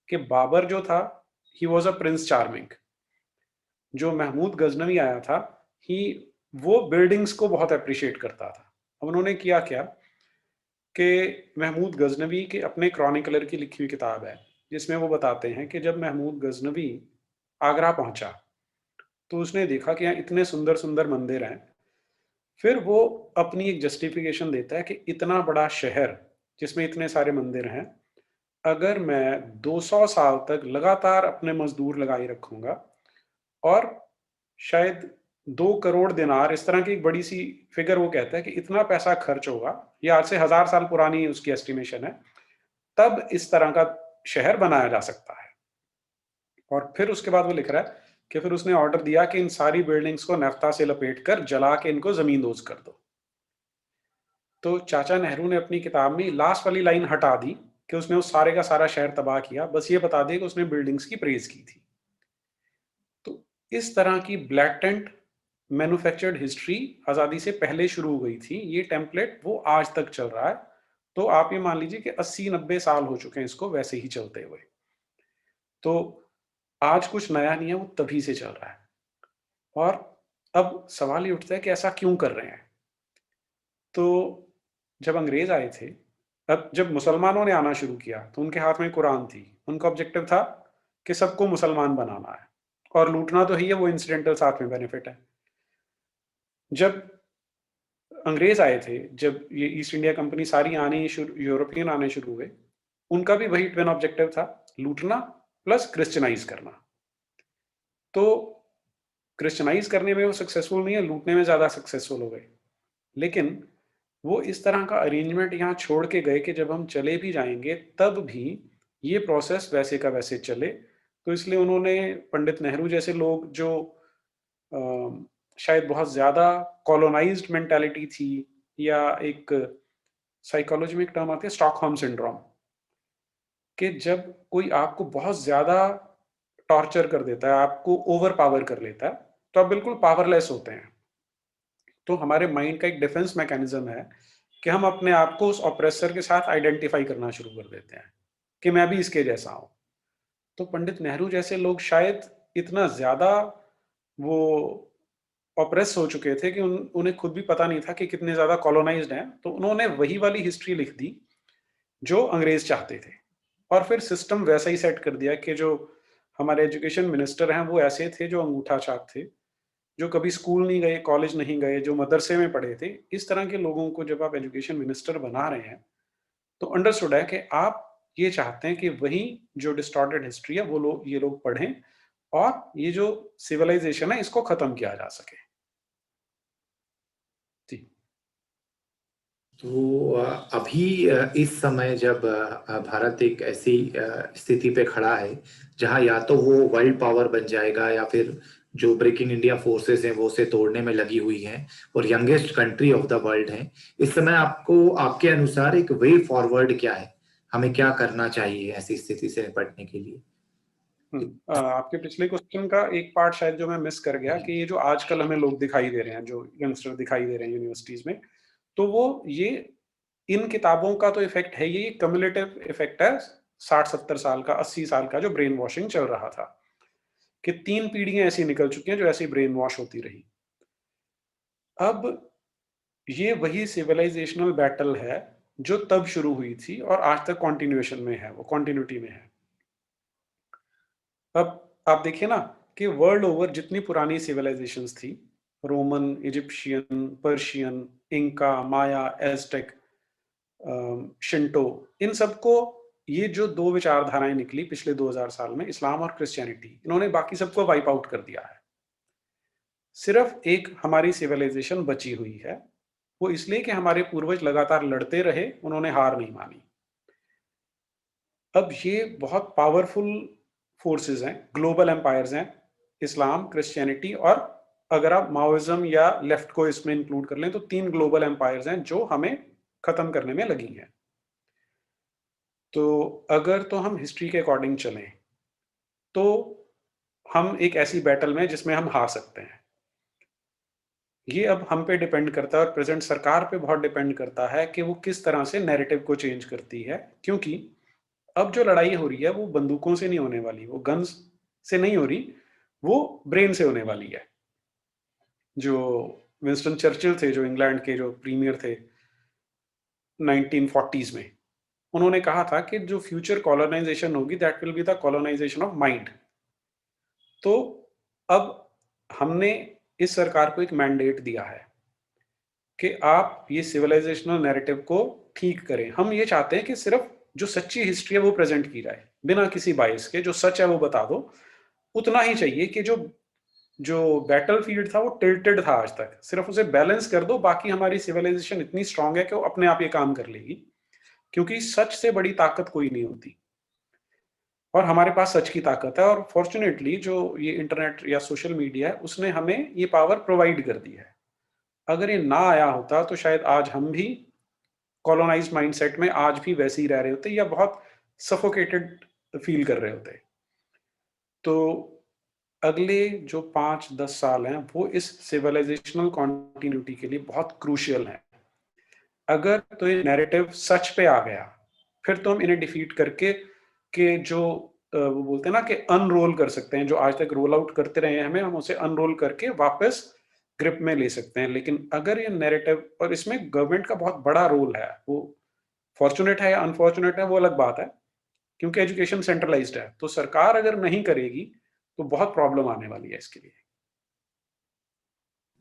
कि बाबर जो था, he was a prince charming. जो महमूद गज़नवी आया था, वो बिल्डिंग्स को बहुत एप्रिशिएट करता था। अब उन्होंने किया क्या कि महमूद गज़नवी के अपने क्रॉनिकलर की लिखी हुई किताब है, जिसमें वो बताते हैं कि जब महमूद गज़नवी आगरा पहुँचा, तो उसने देखा कि यहाँ इतने सुंदर-सुंदर मंदिर हैं। फिर वो अपनी एक जस्टिफिकेशन देता है कि इतना बड़ा शहर, जिसमें इतने सारे मंदिर हैं, अगर मैं 200 साल तक लगातार अपने मज़दूर लगाए रखूँगा, और शायद 2 करोड़ दिनार, इस तरह की एक बड़ी-सी फ़िगर वो कहता है कि इतना पैसा खर्च होगा, ये आज से 1000 साल पुरानी उसकी एस्टिमेशन है, तब इस तरह का शहर बनाया जा सकता है। और फिर उसके बाद वो लिख रहा है कि फिर उसने ऑर्डर दिया कि इन सारी बिल्डिंग्स को नफ्ता से लपेट कर जला के इनको ज़मींदोज़ कर दो। तो चाचा नेहरू ने अपनी किताब में लास्ट वाली लाइन हटा दी कि उसने उस सारे का सारा शहर तबाह किया, बस ये बता दिया कि उसने बिल्डिंग्स की प्रेज़ की थी। तो इस तरह की ब्लैटेंट मैन्युफैक्चर्ड हिस्ट्री आज़ादी से पहले शुरू हो गई थी। ये टेम्पलेट वो आज तक चल रहा है। तो आप ये मान लीजिए कि 80-90 साल हो चुके हैं इसको वैसे ही चलते हुए। तो आज कुछ नया नहीं है, वो तभी से चल रहा है। और अब सवाल ये उठता है कि ऐसा क्यों कर रहे हैं? तो जब अंग्रेज़ आए थे, तब जब मुसलमानों ने आना शुरू किया, तो उनके हाथ में कुरान थी। उनका ऑब्जेक्टिव था कि सबको मुसलमान बनाना है, और लूटना तो ही है, वो इंसिडेंटल साथ में बेनिफिट है। जब अंग्रेज़ आए थे, जब ये ईस्ट इंडिया कंपनी सारी आनी शुरू, यूरोपियन आने शुरू हुए, उनका भी वही ट्विन ऑब्जेक्टिव था, लूटना प्लस क्रिश्चियनाइज़ करना। तो क्रिश्चियनाइज़ करने में वो सक्सेसफुल नहीं है, लूटने में ज़्यादा सक्सेसफुल हो गए। लेकिन वो इस तरह का अरेंजमेंट यहाँ छोड़ के गए कि जब हम चले भी जाएँगे, तब भी ये प्रोसेस वैसे का वैसे चले। तो इसलिए उन्होंने पंडित नेहरू जैसे लोग जो शायद बहुत ज़्यादा कॉलोनाइज्ड मेंटालिटी थी, या एक साइकोलॉजी में एक टर्म आती है स्टॉकहोम सिंड्रोम, कि जब कोई आपको बहुत ज़्यादा टॉर्चर कर देता है, आपको ओवर पावर कर लेता है, तो आप बिल्कुल पावरलेस होते हैं। तो हमारे माइंड का एक डिफेंस मैकेनिज्म है कि हम अपने आप को उस ऑप्रेसर के साथ आइडेंटिफाई करना शुरू कर देते हैं कि मैं भी इसके जैसा हूँ। तो पंडित नेहरू जैसे लोग शायद इतना ज़्यादा वो ऑप्रेस हो चुके थे कि उन्हें खुद भी पता नहीं था कि कितने ज़्यादा कॉलोनाइज्ड हैं, तो उन्होंने वही वाली हिस्ट्री लिख दी जो अंग्रेज चाहते थे, और फिर सिस्टम वैसा ही सेट कर दिया कि जो हमारे एजुकेशन मिनिस्टर हैं वो ऐसे थे जो अंगूठा छाप थे, जो कभी स्कूल नहीं गए, कॉलेज नहीं गए, जो मदरसे में पढ़े थे। इस तरह के लोगों को जब आप एजुकेशन मिनिस्टर बना रहे हैं, तो अंडरस्टूड है कि आप ये चाहते हैं कि वही जो डिस्टॉर्टेड हिस्ट्री है वो लोग ये लोग पढ़ें, और ये जो सिविलाइजेशन है इसको खत्म किया जा सके। जी। तो अभी इस समय जब भारत एक ऐसी स्थिति पे खड़ा है जहां या तो वो वर्ल्ड पावर बन जाएगा या फिर जो ब्रेकिंग इंडिया फोर्सेस हैं वो उसे तोड़ने में लगी हुई हैं और youngest country of the world है। इस समय आपको आपके अनुसार एक वे फॉरवर्ड क्या है? हमें क्या करना चाहिए ऐसी स्थिति से निपटने के लिए? आपके पिछले क्वेश्चन का एक पार्ट शायद जो मैं मिस कर गया, जी। कि ये जो आजकल हमें लोग दिखाई दे रहे हैं, जो यंगस्टर दिखाई दे रहे हैं यूनिवर्सिटीज में, तो वो ये इन किताबों का तो इफेक्ट है, ये कम्युलेटिव इफेक्ट है 60-70 साल का, 80 साल का, जो ब्रेन वॉशिंग चल रहा था, कि 3 पीढ़ियां ऐसी निकल चुकी हैं जो ऐसी ब्रेन वॉश होती रही। अब ये वही सिविलाइजेशनल बैटल है जो तब शुरू हुई थी और आज तक कॉन्टिन्यूएशन में है, वो कॉन्टिन्यूटी में है। अब आप देखिए ना कि वर्ल्ड ओवर जितनी पुरानी सिविलाइजेशंस थी, रोमन, इजिप्शियन, पर्शियन, इंका, माया, एज़टेक, शिंटो, इन सबको ये जो दो विचारधाराएं निकली पिछले 2000 साल में, इस्लाम और क्रिश्चियनिटी, इन्होंने बाकी सबको वाइप आउट कर दिया है। सिर्फ एक हमारी सिविलाइजेशन बची हुई है, वो इसलिए कि हमारे पूर्वज लगातार लड़ते रहे, उन्होंने हार नहीं मानी। अब ये बहुत पावरफुल फोर्सेस हैं, ग्लोबल एम्पायर्स हैं, इस्लाम, क्रिश्चियनिटी, और अगर आप माओइज्म या लेफ्ट को इसमें इंक्लूड कर लें तो 3 ग्लोबल एम्पायर्स हैं जो हमें खत्म करने में लगी हैं। तो अगर तो हम हिस्ट्री के अकॉर्डिंग चलें, तो हम एक ऐसी बैटल में जिसमें हम हार सकते हैं। ये अब हम पे डिपेंड करता है और प्रेजेंट सरकार पे बहुत डिपेंड करता है कि वो किस तरह से नैरेटिव को चेंज करती है, क्योंकि अब जो लड़ाई हो रही है वो बंदूकों से नहीं होने वाली, वो गन्स से नहीं हो रही, वो ब्रेन से होने वाली है। जो विंस्टन चर्चिल थे, जो इंग्लैंड के जो प्रीमियर थे 1940s में, उन्होंने कहा था कि जो फ्यूचर कॉलोनाइजेशन होगी that will be the colonisation of mind. तो अब हमने इस सरकार को एक मैंडेट दिया है कि आप ये सिविलाइजेशनल नैरेटिव को ठीक करें। हम ये चाहते हैं कि सिर्फ जो सच्ची हिस्ट्री है वो प्रेजेंट की जाए, बिना किसी बायस के, जो सच है वो बता दो। उतना ही चाहिए कि जो जो बैटलफील्ड था वो टिल्टेड था आज तक, सिर्फ उसे बैलेंस कर दो, बाकी हमारी सिविलाइजेशन इतनी स्ट्रांग है कि वो अपने आप ये काम कर लेगी, क्योंकि सच से बड़ी ताकत कोई नहीं होती, और हमारे पास सच की ताकत है। और फॉर्चुनेटली जो ये इंटरनेट या सोशल मीडिया है उसने हमें ये पावर प्रोवाइड कर दी है। अगर ये ना आया होता तो शायद आज हम भी कॉलोनाइज्ड माइंडसेट में आज भी वैसे ही रह रहे होते, या बहुत सफोकेटेड फील कर रहे होते। तो अगले जो 5-10 साल हैं वो इस सिविलाइजेशनल कॉन्टिन्यूटी के लिए बहुत क्रूशियल हैं। अगर तो ये नैरेटिव सच पे आ गया, फिर तो हम इन्हें डिफीट करके के जो वो बोलते हैं ना कि अनरोल कर सकते हैं, जो आज तक रोल आउट करते रहे हैं हमें, हम उसे अनरोल करके वापस ग्रिप में ले सकते हैं। लेकिन अगर ये नैरेटिव, और इसमें गवर्नमेंट का बहुत बड़ा रोल है, वो फॉर्चुनेट है या अनफॉर्चुनेट है वो अलग बात है, क्योंकि एजुकेशन सेंट्रलाइज्ड है, तो सरकार अगर नहीं करेगी तो बहुत प्रॉब्लम आने वाली है इसके लिए।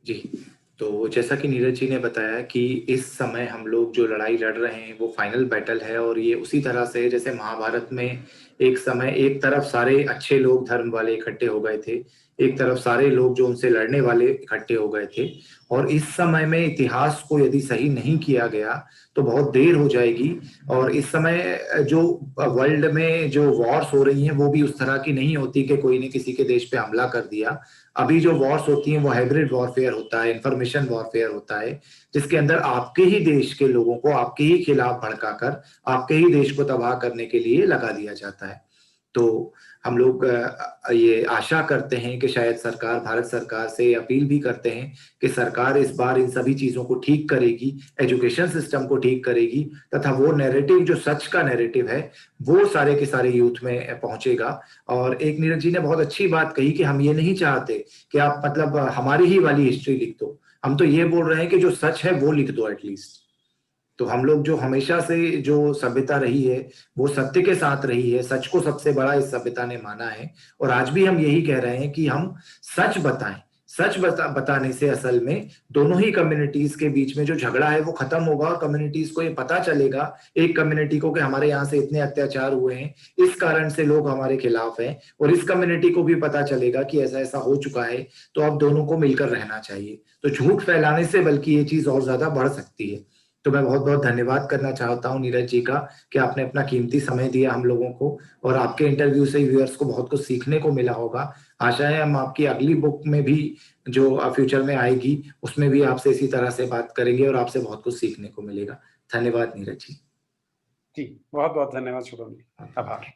जी, तो जैसा कि नीरज जी ने बताया कि इस समय हम लोग जो लड़ाई लड़ रहे हैं वो फाइनल बैटल है और ये उसी तरह से जैसे महाभारत में एक समय एक तरफ सारे अच्छे लोग धर्म वाले इकट्ठे हो गए थे, एक तरफ सारे लोग जो उनसे लड़ने वाले इकट्ठे हो गए थे। और इस समय में इतिहास को यदि सही नहीं किया गया तो बहुत देर हो जाएगी। और इस समय जो वर्ल्ड में जो वॉर्स हो रही हैं वो भी उस तरह की नहीं होती कि कोई ने किसी के देश पे हमला कर दिया। अभी जो वॉर्स होती हैं वो हाइब्रिड वॉरफेयर होता है, इंफॉर्मेशन वॉरफेयर होता है, जिसके अंदर आपके ही देश के लोगों को आपके ही खिलाफ भड़काकर आपके ही देश को तबाह करने के लिए लगा दिया जाता है। तो हम लोग ये आशा करते हैं कि शायद सरकार, भारत सरकार से अपील भी करते हैं कि सरकार इस बार इन सभी चीजों को ठीक करेगी, एजुकेशन सिस्टम को ठीक करेगी, तथा वो नैरेटिव जो सच का नैरेटिव है वो सारे के सारे यूथ में पहुंचेगा। और एक नीरज जी ने बहुत अच्छी बात कही कि हम ये नहीं चाहते कि आप मतलब हमारी ही वाली हिस्ट्री लिख दो, हम तो ये बोल रहे हैं कि जो सच है वो लिख दो एटलीस्ट। तो हम लोग जो हमेशा से जो सभ्यता रही है वो सत्य के साथ रही है, सच को सबसे बड़ा इस सभ्यता ने माना है। और आज भी हम यही कह रहे हैं कि हम सच बताएं। सच बताने से असल में दोनों ही कम्युनिटीज के बीच में जो झगड़ा है वो खत्म होगा और कम्युनिटीज को ये पता चलेगा, एक कम्युनिटी को, कि हमारे यहाँ से इतने अत्याचार हुए हैं, इस कारण से लोग हमारे खिलाफ हैं, और इस कम्युनिटी को भी पता चलेगा कि ऐसा ऐसा हो चुका है, तो अब दोनों को मिलकर रहना चाहिए। तो झूठ फैलाने से बल्कि ये चीज और ज्यादा बढ़ सकती है। तो मैं बहुत बहुत धन्यवाद करना चाहता हूँ नीरज जी का कि आपने अपना कीमती समय दिया हम लोगों को, और आपके इंटरव्यू से व्यूअर्स को बहुत कुछ सीखने को मिला होगा। आशा है हम आपकी अगली बुक में भी जो फ्यूचर में आएगी उसमें भी आपसे इसी तरह से बात करेंगे और आपसे बहुत कुछ सीखने को मिलेगा। धन्यवाद नीरज जी। जी, बहुत बहुत धन्यवाद शुभम जी, आभार।